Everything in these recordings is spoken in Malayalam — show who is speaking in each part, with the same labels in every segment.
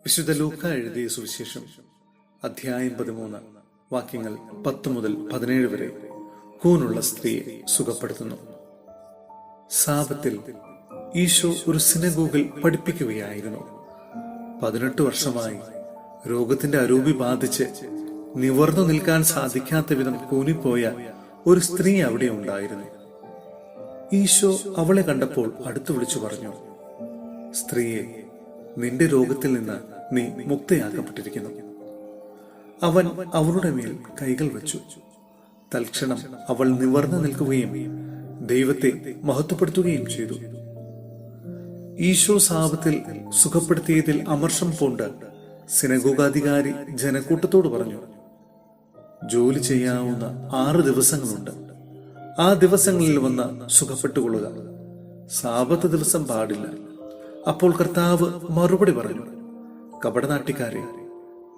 Speaker 1: വിശുദ്ധ ലൂക്ക എഴുതിയ സുവിശേഷം അധ്യായം 13 വാക്യങ്ങൾ 10 മുതൽ 17 വരെ കൂനുള്ള സ്ത്രീയെ സുഖപ്പെടുത്തുന്നു. സാബത്തിൽ ഈശോ ഒരു സിനഗോഗിൽ പഠിപ്പിക്കുകയായിരുന്നു. 18 വർഷമായി രോഗത്തിന്റെ അരൂപി ബാധിച്ച് നിവർന്നു നിൽക്കാൻ സാധിക്കാത്ത വിധം കൂനിപ്പോയ ഒരു സ്ത്രീ അവിടെ ഉണ്ടായിരുന്നു. ഈശോ അവളെ കണ്ടപ്പോൾ അടുത്തു വിളിച്ചു പറഞ്ഞു, സ്ത്രീയെ, നിന്റെ രോഗത്തിൽ നിന്ന് നീ മുക്തയാക്കപ്പെട്ടിരിക്കുന്നു. അവൻ അവളുടെ മേൽ കൈകൾ വെച്ചു. തൽക്ഷണം അവൾ നിവർന്നു നിൽക്കുകയും ദൈവത്തെ മഹത്വപ്പെടുത്തുകയും ചെയ്തു. ഈശോ സാപത്തിൽ സുഖപ്പെടുത്തിയതിൽ അമർഷം പൂണ്ട് സിനഗോഗാധികാരി ജനക്കൂട്ടത്തോട് പറഞ്ഞു, ജോലി ചെയ്യാവുന്ന 6 ദിവസങ്ങളുണ്ട്. ആ ദിവസങ്ങളിൽ വന്ന് സുഖപ്പെട്ടുകൊള്ളുക. സാബത്ത് ദിവസം പാടില്ല. അപ്പോൾ കർത്താവ് മറുപടി പറഞ്ഞു, കപടനാട്ടിക്കാരെ,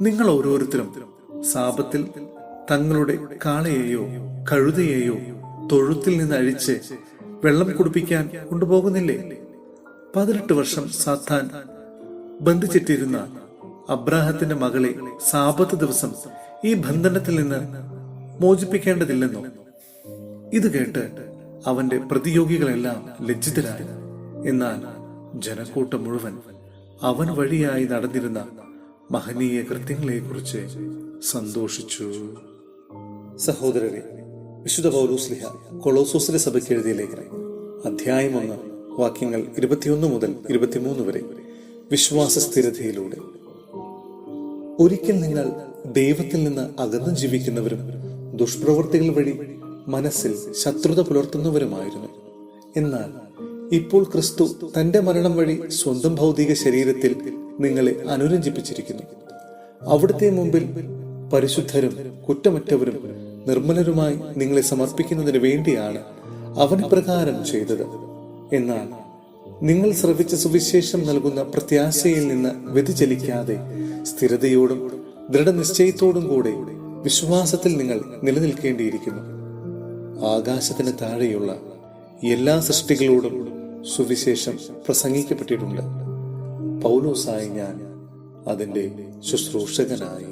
Speaker 1: നിങ്ങൾ ഓരോരുത്തരും സാബത്തിൽ തങ്ങളുടെ കാളയെയോ കഴുതയെയോ തൊഴുത്തിൽ നിന്ന് അഴിച്ച് വെള്ളം കുടിപ്പിക്കാൻ കൊണ്ടുപോകുന്നില്ലേ? 18 വർഷം സാത്താൻ ബന്ധിച്ചിട്ടിരുന്ന അബ്രാഹത്തിന്റെ മകളെ സാബത്ത് ദിവസം ഈ ബന്ധനത്തിൽ നിന്ന് മോചിപ്പിക്കേണ്ടതില്ലെന്നോ? ഇത് കേട്ട് അവന്റെ പ്രതിയോഗികളെല്ലാം ലജ്ജിതരായി. എന്നാൽ ജനക്കൂട്ടം മുഴുവൻ അവൻ വഴിയായി നടന്നിരുന്ന മഹനീയ കൃത്യങ്ങളെ കുറിച്ച് സന്തോഷിച്ചു. സഹോദരരെ, വിശുദ്ധ പൗലോസ്ലീഹ കൊളോസോസിലെ സഭയ്ക്ക് എഴുതിയ ലേഖനം അധ്യായം 1 വാക്യങ്ങൾ 21 മുതൽ 23 വരെ വിശ്വാസ സ്ഥിരതയിലൂടെ. ഒരിക്കൽ നിങ്ങൾ ദൈവത്തിൽ നിന്ന് അകന്നു ജീവിക്കുന്നവരും ദുഷ്പ്രവൃത്തികൾ വഴി മനസ്സിൽ ശത്രുത പുലർത്തുന്നവരുമായിരുന്നു. എന്നാൽ ഇപ്പോൾ ക്രിസ്തു തന്റെ മരണം വഴി സ്വന്തം ഭൗതിക ശരീരത്തിൽ നിങ്ങളെ അനുരഞ്ജിപ്പിച്ചിരിക്കുന്നു. അവിടുത്തെ മുമ്പിൽ പരിശുദ്ധരും കുറ്റമറ്റവരും നിർമ്മലരുമായി നിങ്ങളെ സമർപ്പിക്കുന്നതിന് വേണ്ടിയാണ് അവൻ പ്രകാരം ചെയ്തത്. എന്നാൽ നിങ്ങൾ ശ്രവിച്ച സുവിശേഷം നൽകുന്ന പ്രത്യാശയിൽ നിന്ന് വ്യതിചലിക്കാതെ സ്ഥിരതയോടും ദൃഢനിശ്ചയത്തോടും കൂടെ വിശ്വാസത്തിൽ നിങ്ങൾ നിലനിൽക്കേണ്ടിയിരിക്കുന്നു. ആകാശത്തിന് താഴെയുള്ള എല്ലാ സൃഷ്ടികളോടും സുവിശേഷം പ്രസംഗിക്കപ്പെട്ടിട്ടുണ്ട്. പൗലോസായി ഞാൻ അതിന്റെ ശുശ്രൂഷകനായി.